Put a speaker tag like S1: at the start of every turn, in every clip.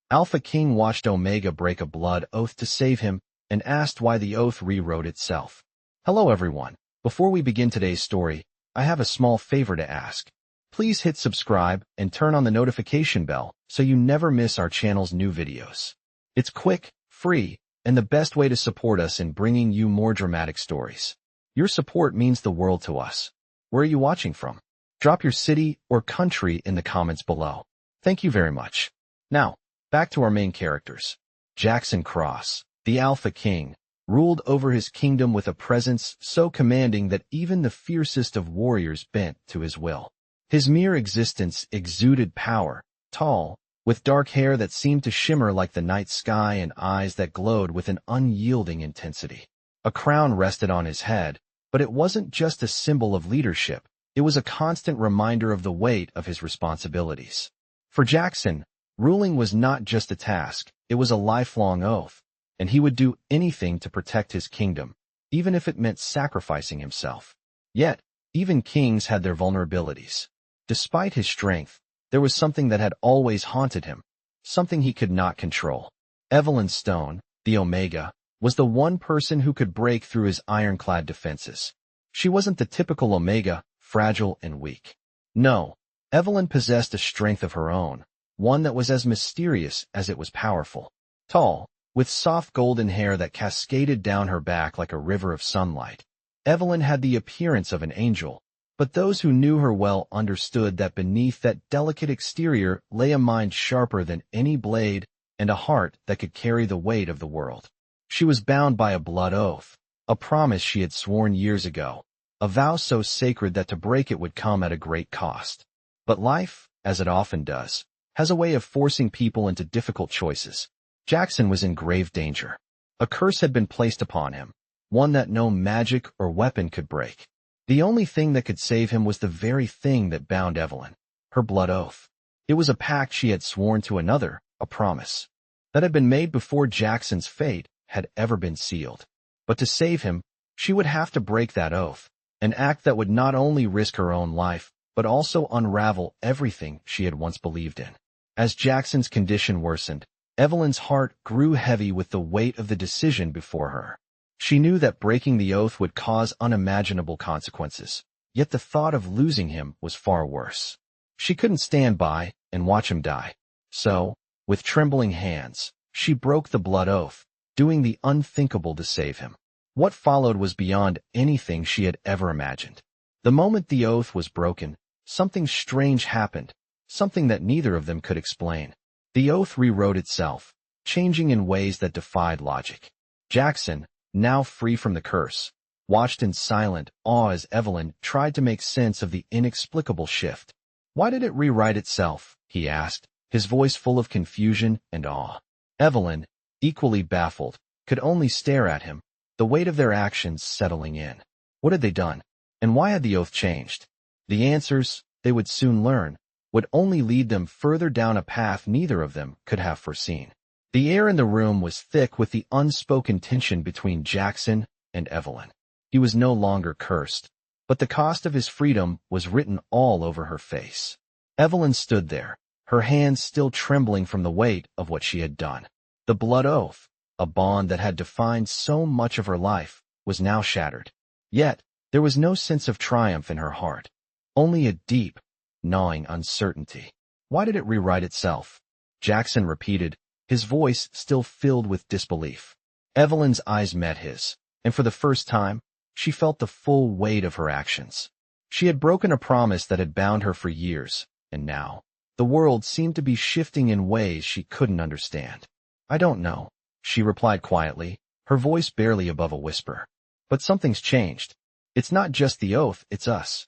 S1: Alpha King watched Omega break a blood oath to save him and asked why the oath rewrote itself. Hello everyone. Before we begin today's story, I have a small favor to ask. Please hit subscribe and turn on the notification bell so you never miss our channel's new videos. It's quick, free, and the best way to support us in bringing you more dramatic stories. Your support means the world to us. Where are you watching from? Drop your city or country in the comments below. Thank you very much. Now, back to our main characters. Jackson Cross, the Alpha King, ruled over his kingdom with a presence so commanding that even the fiercest of warriors bent to his will. His mere existence exuded power, tall, with dark hair that seemed to shimmer like the night sky and eyes that glowed with an unyielding intensity. A crown rested on his head, but it wasn't just a symbol of leadership, it was a constant reminder of the weight of his responsibilities. For Jackson, ruling was not just a task, it was a lifelong oath, and he would do anything to protect his kingdom, even if it meant sacrificing himself. Yet, even kings had their vulnerabilities. Despite his strength, there was something that had always haunted him, something he could not control. Evelyn Stone, the Omega, was the one person who could break through his ironclad defenses. She wasn't the typical Omega, fragile and weak. No, Evelyn possessed a strength of her own, one that was as mysterious as it was powerful. Tall, with soft golden hair that cascaded down her back like a river of sunlight, Evelyn had the appearance of an angel. But those who knew her well understood that beneath that delicate exterior lay a mind sharper than any blade and a heart that could carry the weight of the world. She was bound by a blood oath, a promise she had sworn years ago, a vow so sacred that to break it would come at a great cost. But life, as it often does, has a way of forcing people into difficult choices. Jackson was in grave danger. A curse had been placed upon him, one that no magic or weapon could break. The only thing that could save him was the very thing that bound Evelyn, her blood oath. It was a pact she had sworn to another, a promise, that had been made before Jackson's fate had ever been sealed. But to save him, she would have to break that oath, an act that would not only risk her own life, but also unravel everything she had once believed in. As Jackson's condition worsened, Evelyn's heart grew heavy with the weight of the decision before her. She knew that breaking the oath would cause unimaginable consequences, yet the thought of losing him was far worse. She couldn't stand by and watch him die. So, with trembling hands, she broke the blood oath, doing the unthinkable to save him. What followed was beyond anything she had ever imagined. The moment the oath was broken, something strange happened, something that neither of them could explain. The oath rewrote itself, changing in ways that defied logic. Jackson, now free from the curse, watched in silent awe as Evelyn tried to make sense of the inexplicable shift. Why did it rewrite itself? He asked, his voice full of confusion and awe. Evelyn, equally baffled, could only stare at him, the weight of their actions settling in. What had they done? And why had the oath changed? The answers, they would soon learn, would only lead them further down a path neither of them could have foreseen. The air in the room was thick with the unspoken tension between Jackson and Evelyn. He was no longer cursed, but the cost of his freedom was written all over her face. Evelyn stood there, her hands still trembling from the weight of what she had done. The blood oath, a bond that had defined so much of her life, was now shattered. Yet, there was no sense of triumph in her heart, only a deep, gnawing uncertainty. Why did it rewrite itself? Jackson repeated, his voice still filled with disbelief. Evelyn's eyes met his, and for the first time, she felt the full weight of her actions. She had broken a promise that had bound her for years, and now, the world seemed to be shifting in ways she couldn't understand. I don't know, she replied quietly, her voice barely above a whisper. But something's changed. It's not just the oath, it's us.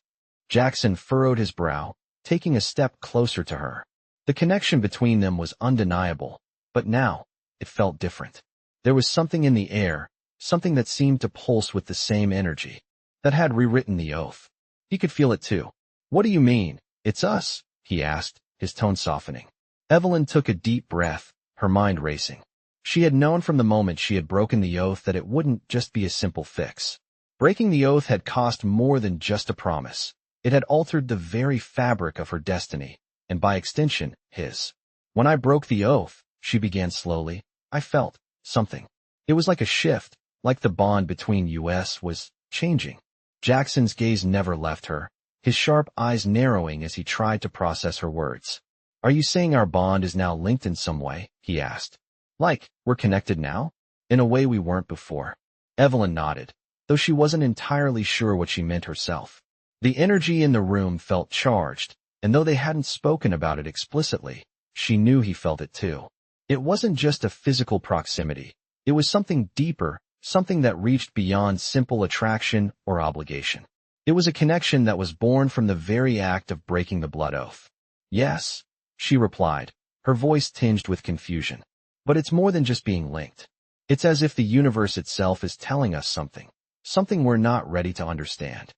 S1: Jackson furrowed his brow, taking a step closer to her. The connection between them was undeniable. But now, it felt different. There was something in the air, something that seemed to pulse with the same energy, that had rewritten the oath. He could feel it too. What do you mean, it's us? He asked, his tone softening. Evelyn took a deep breath, her mind racing. She had known from the moment she had broken the oath that it wouldn't just be a simple fix. Breaking the oath had cost more than just a promise. It had altered the very fabric of her destiny, and by extension, his. When I broke the oath, she began slowly. I felt something. It was like a shift, like the bond between us was changing. Jackson's gaze never left her, his sharp eyes narrowing as he tried to process her words. Are you saying our bond is now linked in some way? He asked. Like, we're connected now? In a way we weren't before. Evelyn nodded, though she wasn't entirely sure what she meant herself. The energy in the room felt charged, and though they hadn't spoken about it explicitly, she knew he felt it too. It wasn't just a physical proximity. It was something deeper, something that reached beyond simple attraction or obligation. It was a connection that was born from the very act of breaking the blood oath. Yes, she replied, her voice tinged with confusion. But it's more than just being linked. It's as if the universe itself is telling us something, something we're not ready to understand.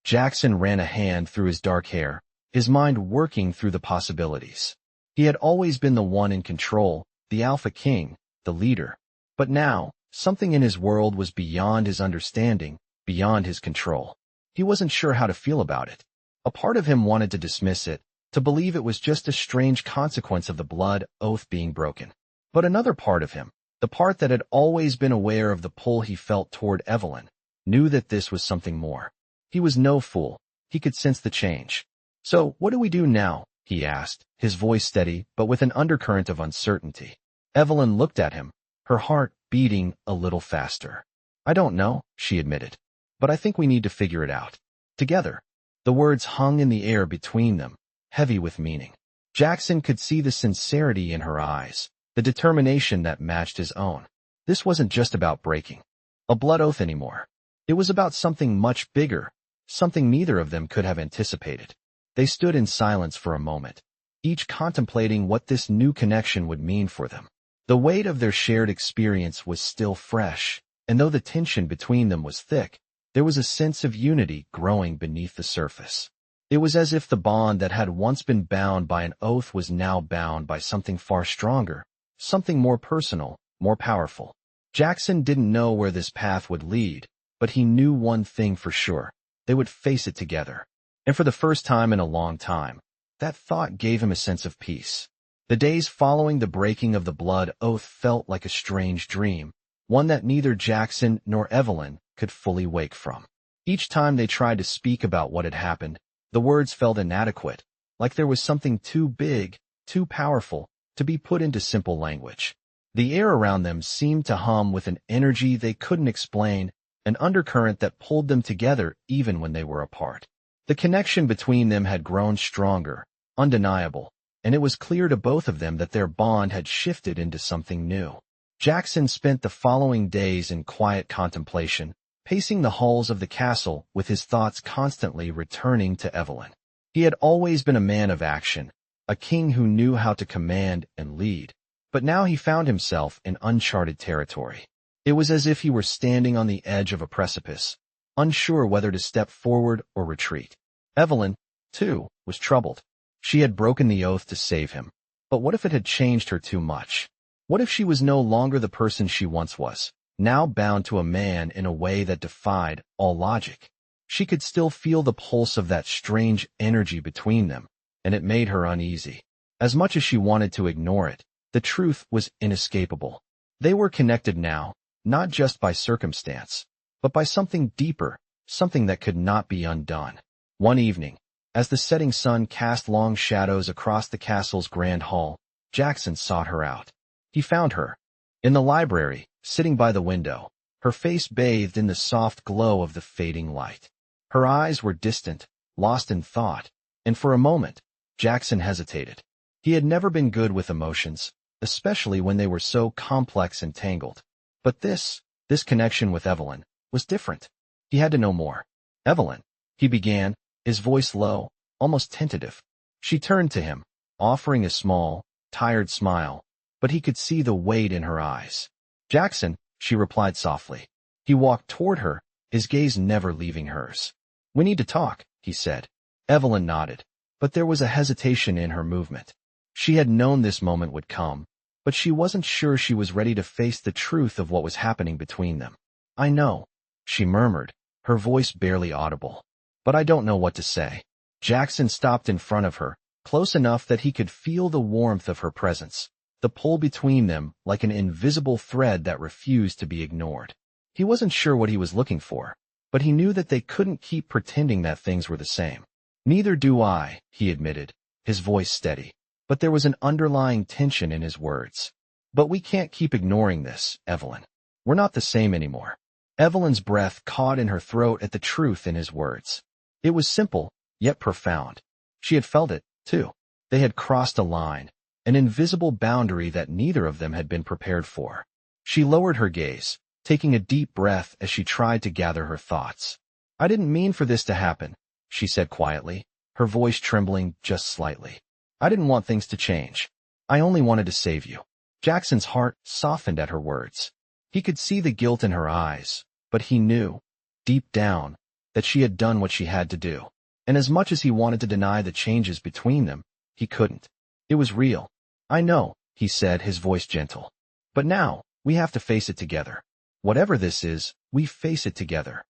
S1: Jackson ran a hand through his dark hair, his mind working through the possibilities. He had always been the one in control, the alpha king, the leader. But now, something in his world was beyond his understanding, beyond his control. He wasn't sure how to feel about it. A part of him wanted to dismiss it, to believe it was just a strange consequence of the blood oath being broken. But another part of him, the part that had always been aware of the pull he felt toward Evelyn, knew that this was something more. He was no fool. He could sense the change. So, what do we do now? He asked, his voice steady but with an undercurrent of uncertainty. Evelyn looked at him, her heart beating a little faster. I don't know, she admitted. But I think we need to figure it out. Together. The words hung in the air between them, heavy with meaning. Jackson could see the sincerity in her eyes, the determination that matched his own. This wasn't just about breaking a blood oath anymore. It was about something much bigger, something neither of them could have anticipated. They stood in silence for a moment, each contemplating what this new connection would mean for them. The weight of their shared experience was still fresh, and though the tension between them was thick, there was a sense of unity growing beneath the surface. It was as if the bond that had once been bound by an oath was now bound by something far stronger, something more personal, more powerful. Jackson didn't know where this path would lead, but he knew one thing for sure. They would face it together. And for the first time in a long time, that thought gave him a sense of peace. The days following the breaking of the blood oath felt like a strange dream, one that neither Jackson nor Evelyn could fully wake from. Each time they tried to speak about what had happened, the words felt inadequate, like there was something too big, too powerful, to be put into simple language. The air around them seemed to hum with an energy they couldn't explain, an undercurrent that pulled them together even when they were apart. The connection between them had grown stronger, undeniable, and it was clear to both of them that their bond had shifted into something new. Jackson spent the following days in quiet contemplation, pacing the halls of the castle with his thoughts constantly returning to Evelyn. He had always been a man of action, a king who knew how to command and lead, but now he found himself in uncharted territory. It was as if he were standing on the edge of a precipice, unsure whether to step forward or retreat. Evelyn, too, was troubled. She had broken the oath to save him. But what if it had changed her too much? What if she was no longer the person she once was, now bound to a man in a way that defied all logic? She could still feel the pulse of that strange energy between them, and it made her uneasy. As much as she wanted to ignore it, the truth was inescapable. They were connected now, not just by circumstance, but by something deeper, something that could not be undone. One evening, as the setting sun cast long shadows across the castle's grand hall, Jackson sought her out. He found her in the library, sitting by the window, her face bathed in the soft glow of the fading light. Her eyes were distant, lost in thought, and for a moment, Jackson hesitated. He had never been good with emotions, especially when they were so complex and tangled. But this connection with Evelyn, was different. He had to know more. Evelyn, he began, his voice low, almost tentative. She turned to him, offering a small, tired smile, but he could see the weight in her eyes. Jackson, she replied softly. He walked toward her, his gaze never leaving hers. We need to talk, he said. Evelyn nodded, but there was a hesitation in her movement. She had known this moment would come, but she wasn't sure she was ready to face the truth of what was happening between them. I know, she murmured, her voice barely audible. But I don't know what to say. Jackson stopped in front of her, close enough that he could feel the warmth of her presence, the pull between them like an invisible thread that refused to be ignored. He wasn't sure what he was looking for, but he knew that they couldn't keep pretending that things were the same. "Neither do I," he admitted, his voice steady, but there was an underlying tension in his words. "But we can't keep ignoring this, Evelyn. We're not the same anymore." Evelyn's breath caught in her throat at the truth in his words. It was simple, yet profound. She had felt it, too. They had crossed a line, an invisible boundary that neither of them had been prepared for. She lowered her gaze, taking a deep breath as she tried to gather her thoughts. "I didn't mean for this to happen," she said quietly, her voice trembling just slightly. "I didn't want things to change. I only wanted to save you." Jackson's heart softened at her words. He could see the guilt in her eyes, but he knew, deep down, that she had done what she had to do. And as much as he wanted to deny the changes between them, he couldn't. It was real. "I know," he said, his voice gentle. "But now, we have to face it together. Whatever this is, we face it together."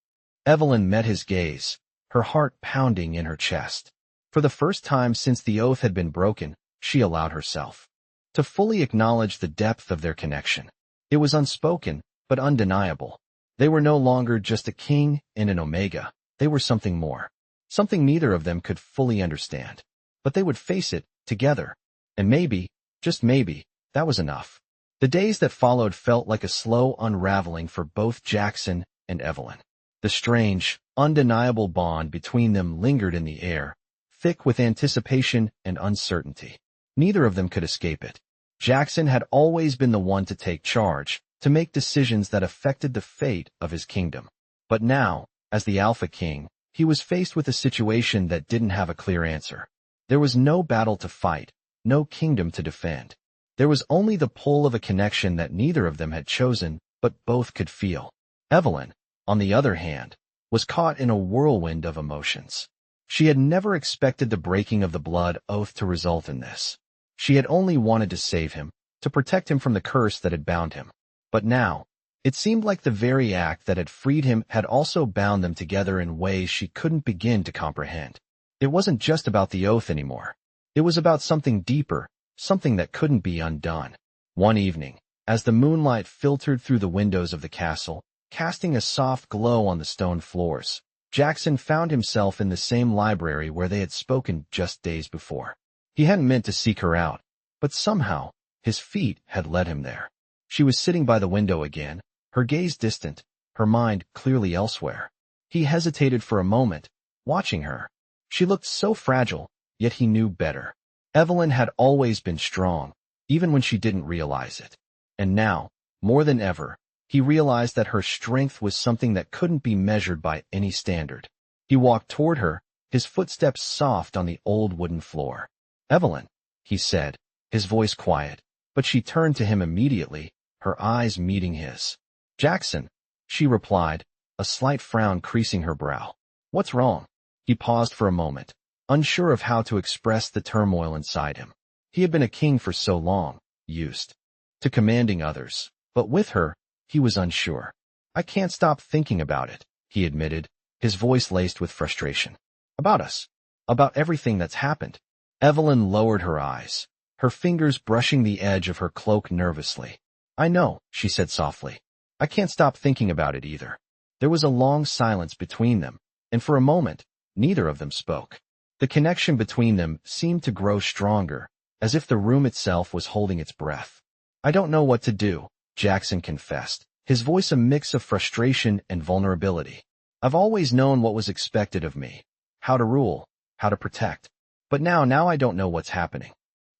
S1: Evelyn met his gaze, her heart pounding in her chest. For the first time since the oath had been broken, she allowed herself to fully acknowledge the depth of their connection. It was unspoken, but undeniable. They were no longer just a king and an omega. They were something more. Something neither of them could fully understand. But they would face it, together. And maybe, just maybe, that was enough. The days that followed felt like a slow unraveling for both Jackson and Evelyn. The strange, undeniable bond between them lingered in the air, thick with anticipation and uncertainty. Neither of them could escape it. Jackson had always been the one to take charge, to make decisions that affected the fate of his kingdom. But now, as the Alpha King, he was faced with a situation that didn't have a clear answer. There was no battle to fight, no kingdom to defend. There was only the pull of a connection that neither of them had chosen, but both could feel. Evelyn, on the other hand, was caught in a whirlwind of emotions. She had never expected the breaking of the blood oath to result in this. She had only wanted to save him, to protect him from the curse that had bound him. But now, it seemed like the very act that had freed him had also bound them together in ways she couldn't begin to comprehend. It wasn't just about the oath anymore. It was about something deeper, something that couldn't be undone. One evening, as the moonlight filtered through the windows of the castle, casting a soft glow on the stone floors, Jackson found himself in the same library where they had spoken just days before. He hadn't meant to seek her out, but somehow, his feet had led him there. She was sitting by the window again, her gaze distant, her mind clearly elsewhere. He hesitated for a moment, watching her. She looked so fragile, yet he knew better. Evelyn had always been strong, even when she didn't realize it. And now, more than ever, he realized that her strength was something that couldn't be measured by any standard. He walked toward her, his footsteps soft on the old wooden floor. "Evelyn," he said, his voice quiet, but she turned to him immediately, her eyes meeting his. "Jackson," she replied, a slight frown creasing her brow. "What's wrong?" He paused for a moment, unsure of how to express the turmoil inside him. He had been a king for so long, used to commanding others, but with her, he was unsure. "I can't stop thinking about it," he admitted, his voice laced with frustration. "About us. About everything that's happened." Evelyn lowered her eyes, her fingers brushing the edge of her cloak nervously. "I know," she said softly. "I can't stop thinking about it either." There was a long silence between them, and for a moment, neither of them spoke. The connection between them seemed to grow stronger, as if the room itself was holding its breath. "I don't know what to do," Jackson confessed, his voice a mix of frustration and vulnerability. "I've always known what was expected of me, how to rule, how to protect. But now I don't know what's happening."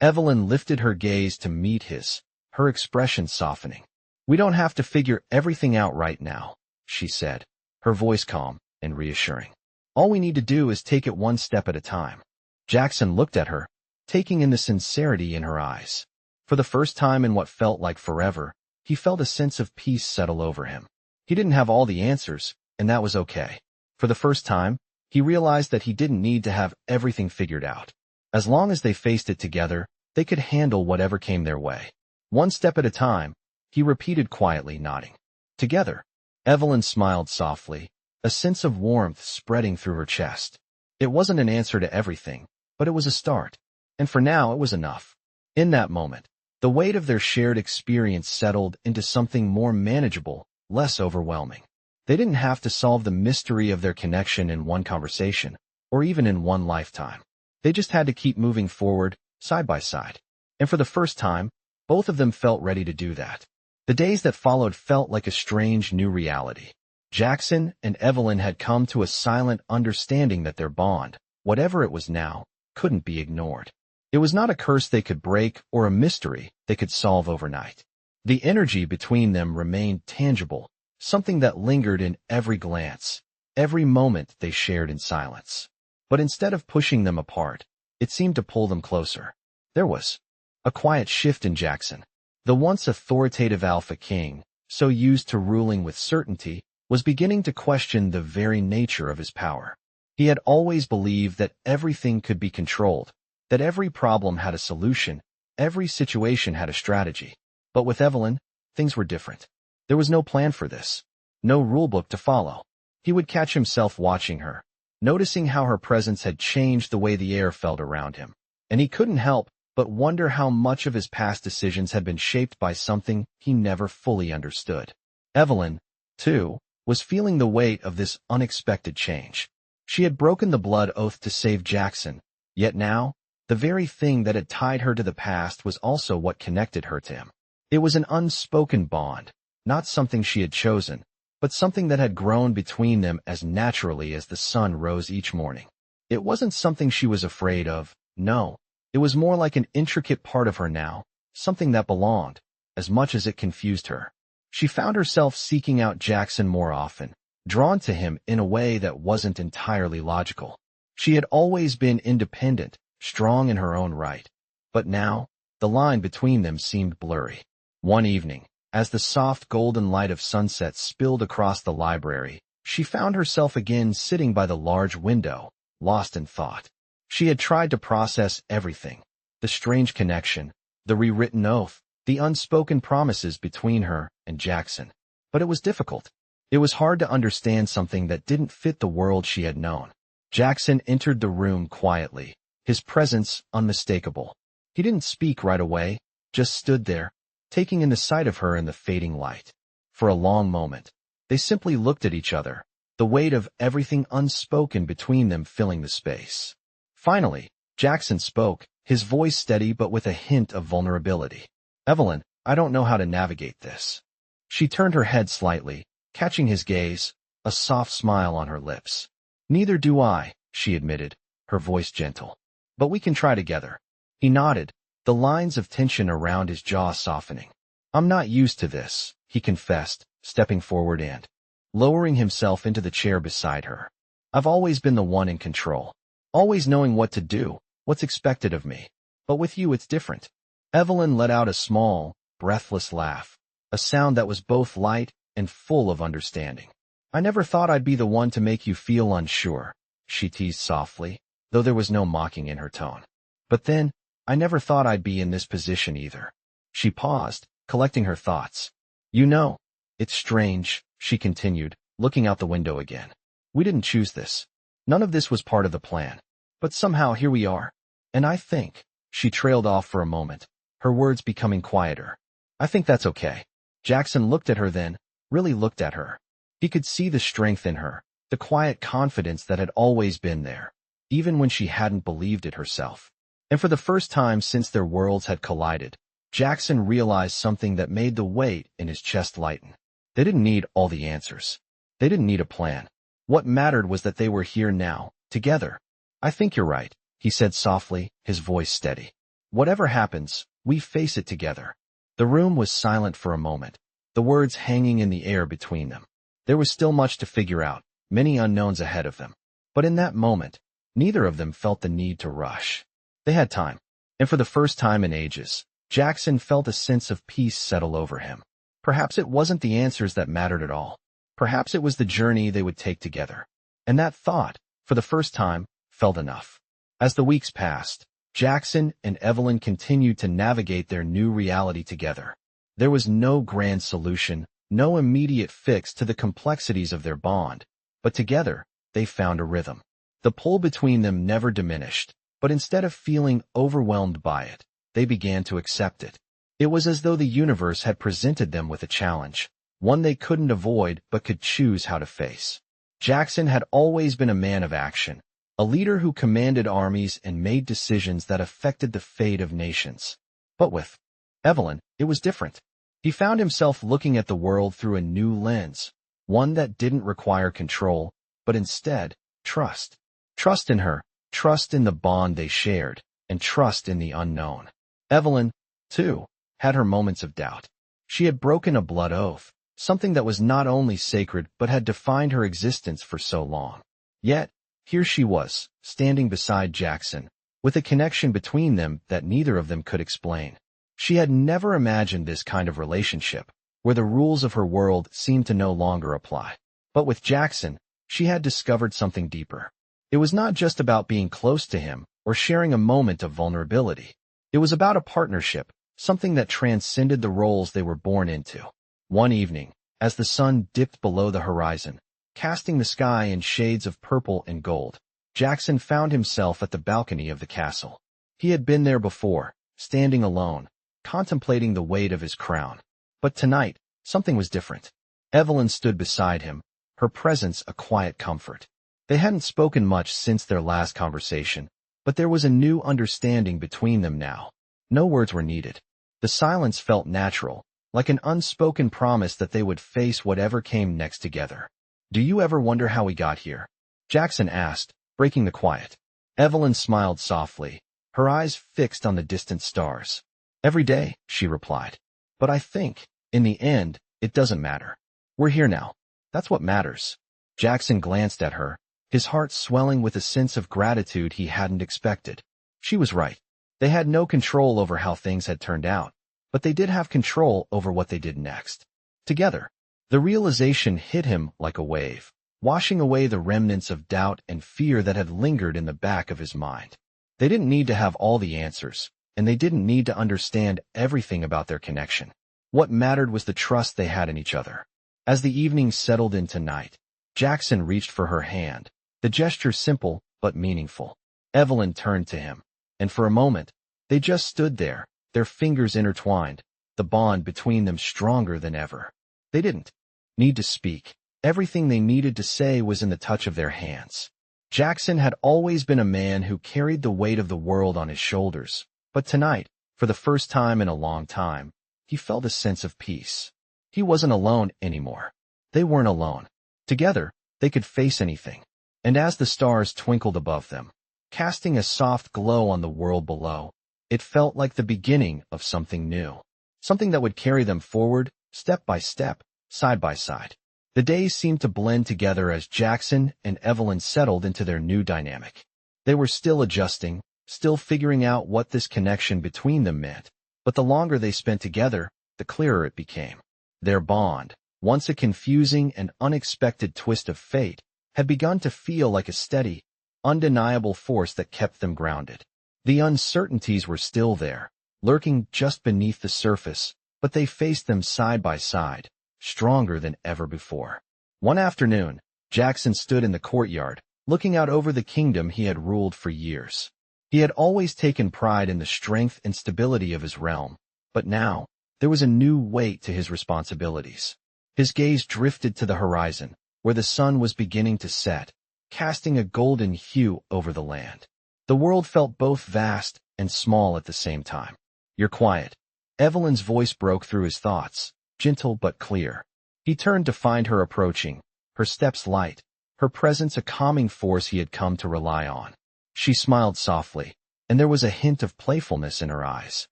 S1: Evelyn lifted her gaze to meet his, her expression softening. "We don't have to figure everything out right now," she said, her voice calm and reassuring. "All we need to do is take it one step at a time." Jackson looked at her, taking in the sincerity in her eyes. For the first time in what felt like forever, he felt a sense of peace settle over him. He didn't have all the answers, and that was okay. For the first time, he realized that he didn't need to have everything figured out. As long as they faced it together, they could handle whatever came their way. "One step at a time," he repeated quietly, nodding. "Together." Evelyn smiled softly, a sense of warmth spreading through her chest. It wasn't an answer to everything, but it was a start. And for now it was enough. In that moment, The weight of their shared experience settled into something more manageable, less overwhelming. They didn't have to solve the mystery of their connection in one conversation, or even in one lifetime. They just had to keep moving forward, side by side. And for the first time, both of them felt ready to do that. The days that followed felt like a strange new reality. Jackson and Evelyn had come to a silent understanding that their bond, whatever it was now, couldn't be ignored. It was not a curse they could break or a mystery they could solve overnight. The energy between them remained tangible, something that lingered in every glance, every moment they shared in silence. But instead of pushing them apart, it seemed to pull them closer. There was a quiet shift in Jackson. The once authoritative alpha king, so used to ruling with certainty, was beginning to question the very nature of his power. He had always believed that everything could be controlled, that every problem had a solution, every situation had a strategy. But with Evelyn, things were different. There was no plan for this, no rulebook to follow. He would catch himself watching her, noticing how her presence had changed the way the air felt around him. And he couldn't help but wonder how much of his past decisions had been shaped by something he never fully understood. Evelyn, too, was feeling the weight of this unexpected change. She had broken the blood oath to save Jackson, yet now, the very thing that had tied her to the past was also what connected her to him. It was an unspoken bond, not something she had chosen, but something that had grown between them as naturally as the sun rose each morning. It wasn't something she was afraid of, no. It was more like an intricate part of her now, something that belonged, as much as it confused her. She found herself seeking out Jackson more often, drawn to him in a way that wasn't entirely logical. She had always been independent, strong in her own right. But now, the line between them seemed blurry. One evening, as the soft golden light of sunset spilled across the library, she found herself again sitting by the large window, lost in thought. She had tried to process everything, the strange connection, the rewritten oath, the unspoken promises between her and Jackson. But it was difficult. It was hard to understand something that didn't fit the world she had known. Jackson entered the room quietly, his presence unmistakable. He didn't speak right away, just stood there, taking in the sight of her in the fading light. For a long moment, they simply looked at each other, the weight of everything unspoken between them filling the space. Finally, Jackson spoke, his voice steady but with a hint of vulnerability. "Evelyn, I don't know how to navigate this." She turned her head slightly, catching his gaze, a soft smile on her lips. "Neither do I," she admitted, her voice gentle. "But we can try together." He nodded, the lines of tension around his jaw softening. "I'm not used to this," he confessed, stepping forward and lowering himself into the chair beside her. "I've always been the one in control, always knowing what to do, what's expected of me. But with you it's different." Evelyn let out a small, breathless laugh, a sound that was both light and full of understanding. "I never thought I'd be the one to make you feel unsure," she teased softly, though there was no mocking in her tone. "But then, I never thought I'd be in this position either." She paused, collecting her thoughts. "You know, it's strange," she continued, looking out the window again. "We didn't choose this. None of this was part of the plan. But somehow here we are. And I think," she trailed off for a moment, her words becoming quieter. "I think that's okay." Jackson looked at her then, really looked at her. He could see the strength in her, the quiet confidence that had always been there, even when she hadn't believed it herself. And for the first time since their worlds had collided, Jackson realized something that made the weight in his chest lighten. They didn't need all the answers. They didn't need a plan. What mattered was that they were here now, together. "I think you're right," he said softly, his voice steady. "Whatever happens, we face it together." The room was silent for a moment, the words hanging in the air between them. There was still much to figure out, many unknowns ahead of them. But in that moment, neither of them felt the need to rush. They had time. And for the first time in ages, Jackson felt a sense of peace settle over him. Perhaps it wasn't the answers that mattered at all. Perhaps it was the journey they would take together. And that thought, for the first time, felt enough. As the weeks passed, Jackson and Evelyn continued to navigate their new reality together. There was no grand solution, no immediate fix to the complexities of their bond, but together, they found a rhythm. The pull between them never diminished, but instead of feeling overwhelmed by it, they began to accept it. It was as though the universe had presented them with a challenge, one they couldn't avoid but could choose how to face. Jackson had always been a man of action, a leader who commanded armies and made decisions that affected the fate of nations. But with Evelyn, it was different. He found himself looking at the world through a new lens, one that didn't require control, but instead, trust. Trust in her, trust in the bond they shared, and trust in the unknown. Evelyn, too, had her moments of doubt. She had broken a blood oath, something that was not only sacred but had defined her existence for so long. Yet, here she was, standing beside Jackson, with a connection between them that neither of them could explain. She had never imagined this kind of relationship, where the rules of her world seemed to no longer apply. But with Jackson, she had discovered something deeper. It was not just about being close to him or sharing a moment of vulnerability. It was about a partnership, something that transcended the roles they were born into. One evening, as the sun dipped below the horizon, casting the sky in shades of purple and gold, Jackson found himself at the balcony of the castle. He had been there before, standing alone, contemplating the weight of his crown. But tonight, something was different. Evelyn stood beside him, her presence a quiet comfort. They hadn't spoken much since their last conversation, but there was a new understanding between them now. No words were needed. The silence felt natural, like an unspoken promise that they would face whatever came next together. "Do you ever wonder how we got here?" Jackson asked, breaking the quiet. Evelyn smiled softly, her eyes fixed on the distant stars. "Every day," she replied. "But I think, in the end, it doesn't matter. We're here now. That's what matters." Jackson glanced at her, his heart swelling with a sense of gratitude he hadn't expected. She was right. They had no control over how things had turned out, but they did have control over what they did next. Together, the realization hit him like a wave, washing away the remnants of doubt and fear that had lingered in the back of his mind. They didn't need to have all the answers, and they didn't need to understand everything about their connection. What mattered was the trust they had in each other. As the evening settled into night, Jackson reached for her hand, the gesture simple but meaningful. Evelyn turned to him, and for a moment, they just stood there, their fingers intertwined, the bond between them stronger than ever. They didn't need to speak. Everything they needed to say was in the touch of their hands. Jackson had always been a man who carried the weight of the world on his shoulders, but tonight, for the first time in a long time, he felt a sense of peace. He wasn't alone anymore. They weren't alone. Together, they could face anything. And as the stars twinkled above them, casting a soft glow on the world below, it felt like the beginning of something new. Something that would carry them forward, step by step, side by side. The days seemed to blend together as Jackson and Evelyn settled into their new dynamic. They were still adjusting, still figuring out what this connection between them meant, but the longer they spent together, the clearer it became. Their bond, once a confusing and unexpected twist of fate, had begun to feel like a steady, undeniable force that kept them grounded. The uncertainties were still there, lurking just beneath the surface, but they faced them side by side, stronger than ever before. One afternoon, Jackson stood in the courtyard, looking out over the kingdom he had ruled for years. He had always taken pride in the strength and stability of his realm, but now, there was a new weight to his responsibilities. His gaze drifted to the horizon, where the sun was beginning to set, casting a golden hue over the land. The world felt both vast and small at the same time. "You're quiet." Evelyn's voice broke through his thoughts, gentle but clear. He turned to find her approaching, her steps light, her presence a calming force he had come to rely on. She smiled softly, and there was a hint of playfulness in her eyes.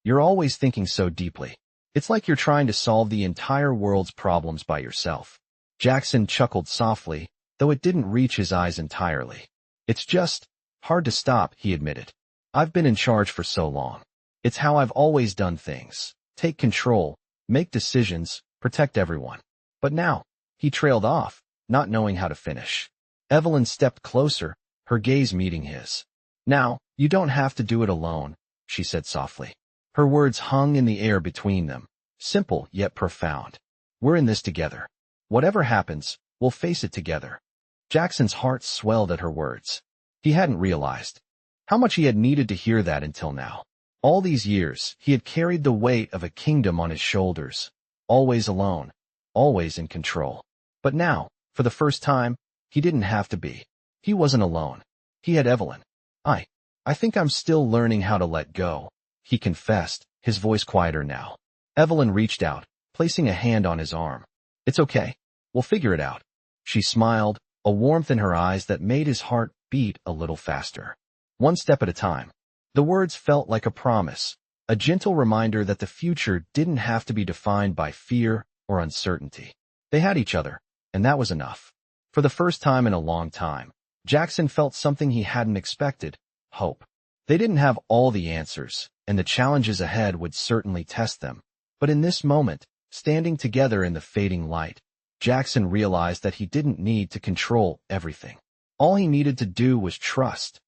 S1: "You're always thinking so deeply. It's like you're trying to solve the entire world's problems by yourself." Jackson chuckled softly, though it didn't reach his eyes entirely. "It's just hard to stop," he admitted. "I've been in charge for so long. It's how I've always done things. Take control, make decisions, protect everyone." But now, he trailed off, not knowing how to finish. Evelyn stepped closer, her gaze meeting his. "Now, you don't have to do it alone," she said softly. Her words hung in the air between them, simple yet profound. "We're in this together. Whatever happens, we'll face it together." Jackson's heart swelled at her words. He hadn't realized how much he had needed to hear that until now. All these years, he had carried the weight of a kingdom on his shoulders, always alone, always in control. But now, for the first time, he didn't have to be. He wasn't alone. He had Evelyn. I think I'm still learning how to let go, he confessed, his voice quieter now. Evelyn reached out, placing a hand on his arm. It's okay. We'll figure it out. She smiled, a warmth in her eyes that made his heart beat a little faster. One step at a time. The words felt like a promise, a gentle reminder that the future didn't have to be defined by fear or uncertainty. They had each other, and that was enough. For the first time in a long time, Jackson felt something he hadn't expected: hope. They didn't have all the answers, and the challenges ahead would certainly test them. But in this moment, standing together in the fading light, Jackson realized that he didn't need to control everything. All he needed to do was trust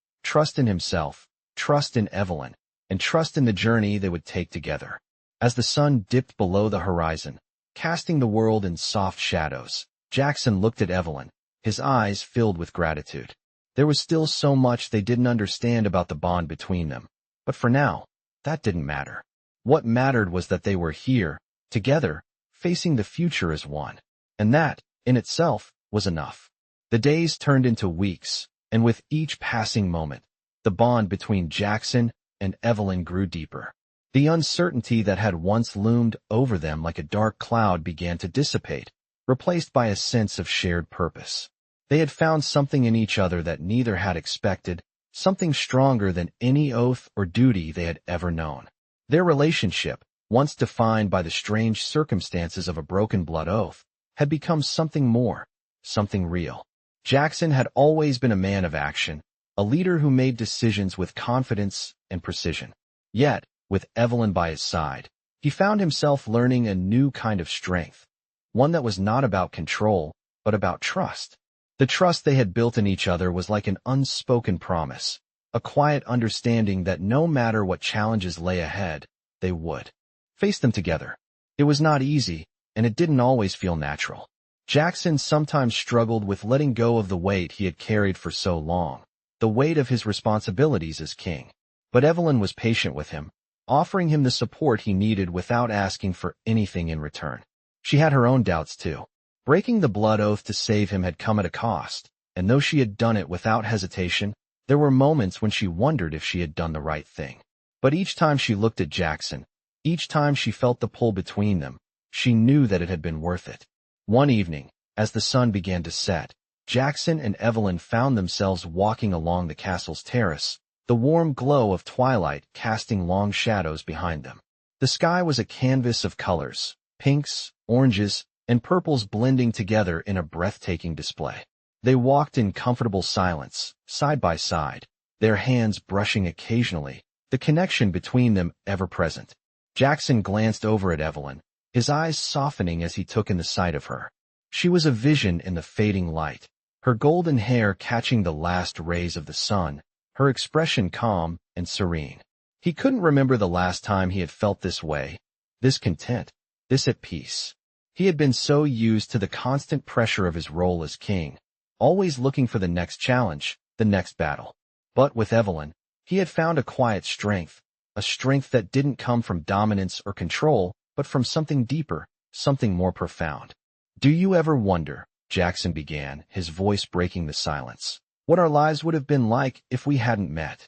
S1: in himself, trust in Evelyn, and trust in the journey they would take together. As the sun dipped below the horizon, casting the world in soft shadows, Jackson looked at Evelyn, his eyes filled with gratitude. There was still so much they didn't understand about the bond between them. But for now, that didn't matter. What mattered was that they were here, together, facing the future as one. And that, in itself, was enough. The days turned into weeks, and with each passing moment, the bond between Jackson and Evelyn grew deeper. The uncertainty that had once loomed over them like a dark cloud began to dissipate, replaced by a sense of shared purpose. They had found something in each other that neither had expected, something stronger than any oath or duty they had ever known. Their relationship, once defined by the strange circumstances of a broken blood oath, had become something more, something real. Jackson had always been a man of action, a leader who made decisions with confidence and precision. Yet, with Evelyn by his side, he found himself learning a new kind of strength, one that was not about control, but about trust. The trust they had built in each other was like an unspoken promise, a quiet understanding that no matter what challenges lay ahead, they would face them together. It was not easy, and it didn't always feel natural. Jackson sometimes struggled with letting go of the weight he had carried for so long, the weight of his responsibilities as king. But Evelyn was patient with him, offering him the support he needed without asking for anything in return. She had her own doubts too. Breaking the blood oath to save him had come at a cost, and though she had done it without hesitation, there were moments when she wondered if she had done the right thing. But each time she looked at Jackson, each time she felt the pull between them, she knew that it had been worth it. One evening, as the sun began to set, Jackson and Evelyn found themselves walking along the castle's terrace, the warm glow of twilight casting long shadows behind them. The sky was a canvas of colors, pinks, oranges, and purples blending together in a breathtaking display. They walked in comfortable silence, side by side, their hands brushing occasionally, the connection between them ever present. Jackson glanced over at Evelyn, his eyes softening as he took in the sight of her. She was a vision in the fading light, her golden hair catching the last rays of the sun, her expression calm and serene. He couldn't remember the last time he had felt this way, this content, this at peace. He had been so used to the constant pressure of his role as king, always looking for the next challenge, the next battle. But with Evelyn, he had found a quiet strength, a strength that didn't come from dominance or control, but from something deeper, something more profound. "Do you ever wonder," Jackson began, his voice breaking the silence, "what our lives would have been like if we hadn't met?"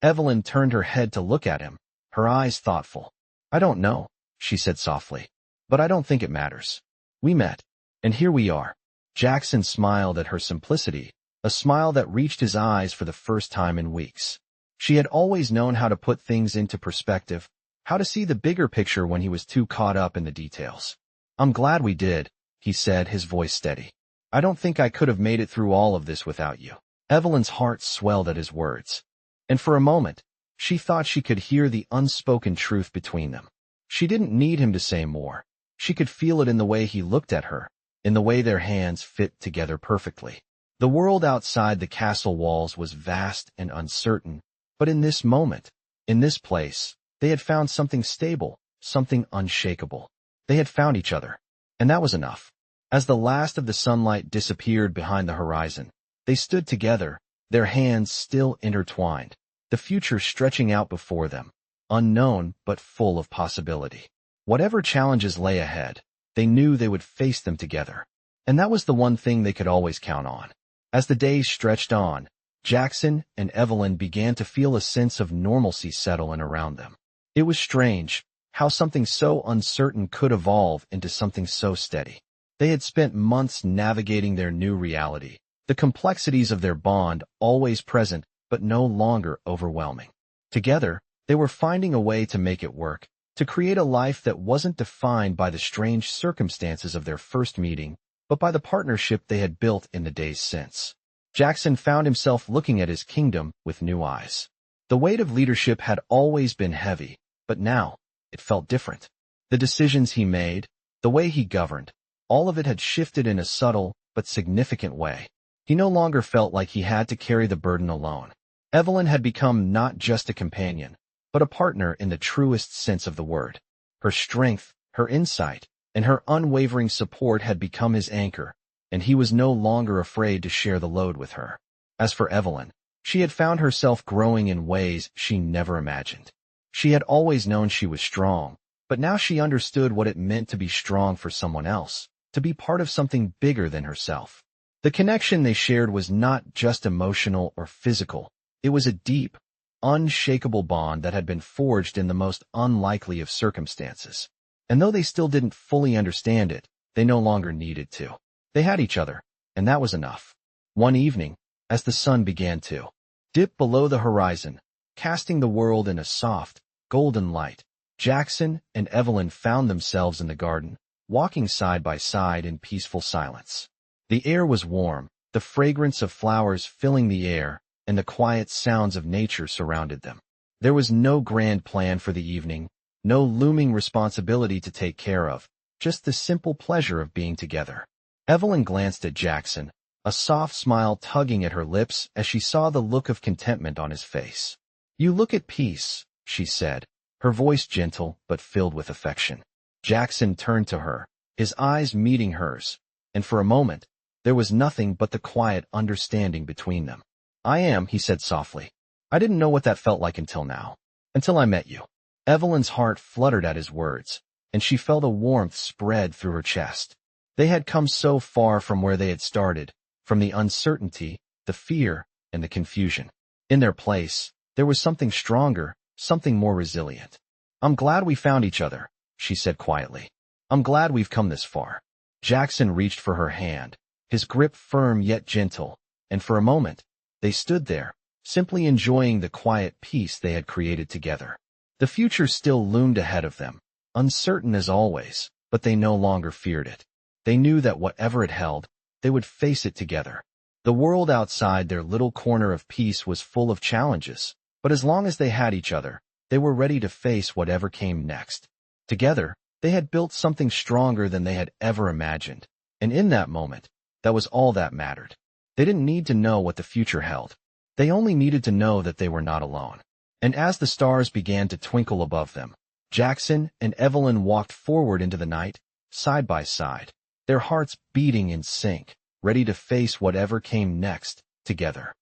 S1: Evelyn turned her head to look at him, her eyes thoughtful. "I don't know," she said softly. "But I don't think it matters. We met, and here we are." Jackson smiled at her simplicity, a smile that reached his eyes for the first time in weeks. She had always known how to put things into perspective, how to see the bigger picture when he was too caught up in the details. "I'm glad we did," he said, his voice steady. "I don't think I could have made it through all of this without you." Evelyn's heart swelled at his words, and for a moment, she thought she could hear the unspoken truth between them. She didn't need him to say more. She could feel it in the way he looked at her, in the way their hands fit together perfectly. The world outside the castle walls was vast and uncertain, but in this moment, in this place, they had found something stable, something unshakable. They had found each other, and that was enough. As the last of the sunlight disappeared behind the horizon, they stood together, their hands still intertwined, the future stretching out before them, unknown but full of possibility. Whatever challenges lay ahead, they knew they would face them together. And that was the one thing they could always count on. As the days stretched on, Jackson and Evelyn began to feel a sense of normalcy settle in around them. It was strange how something so uncertain could evolve into something so steady. They had spent months navigating their new reality, the complexities of their bond always present but no longer overwhelming. Together, they were finding a way to make it work, to create a life that wasn't defined by the strange circumstances of their first meeting, but by the partnership they had built in the days since. Jackson found himself looking at his kingdom with new eyes. The weight of leadership had always been heavy, but now it felt different. The decisions he made, the way he governed, all of it had shifted in a subtle but significant way. He no longer felt like he had to carry the burden alone. Evelyn had become not just a companion, but a partner in the truest sense of the word. Her strength, her insight, and her unwavering support had become his anchor, and he was no longer afraid to share the load with her. As for Evelyn, she had found herself growing in ways she never imagined. She had always known she was strong, but now she understood what it meant to be strong for someone else, to be part of something bigger than herself. The connection they shared was not just emotional or physical. It was a deep, unshakable bond that had been forged in the most unlikely of circumstances. And though they still didn't fully understand it, they no longer needed to. They had each other, and that was enough. One evening, as the sun began to dip below the horizon, casting the world in a soft, golden light, Jackson and Evelyn found themselves in the garden, walking side by side in peaceful silence. The air was warm, the fragrance of flowers filling the air, and the quiet sounds of nature surrounded them. There was no grand plan for the evening, no looming responsibility to take care of, just the simple pleasure of being together. Evelyn glanced at Jackson, a soft smile tugging at her lips as she saw the look of contentment on his face. "You look at peace," she said, her voice gentle but filled with affection. Jackson turned to her, his eyes meeting hers, and for a moment, there was nothing but the quiet understanding between them. "I am," he said softly. "I didn't know what that felt like until now. Until I met you." Evelyn's heart fluttered at his words, and she felt a warmth spread through her chest. They had come so far from where they had started, from the uncertainty, the fear, and the confusion. In their place, there was something stronger, something more resilient. "I'm glad we found each other," she said quietly. "I'm glad we've come this far." Jackson reached for her hand, his grip firm yet gentle, and for a moment, they stood there, simply enjoying the quiet peace they had created together. The future still loomed ahead of them, uncertain as always, but they no longer feared it. They knew that whatever it held, they would face it together. The world outside their little corner of peace was full of challenges, but as long as they had each other, they were ready to face whatever came next. Together, they had built something stronger than they had ever imagined, and in that moment, that was all that mattered. They didn't need to know what the future held. They only needed to know that they were not alone. And as the stars began to twinkle above them, Jackson and Evelyn walked forward into the night, side by side, their hearts beating in sync, ready to face whatever came next, together.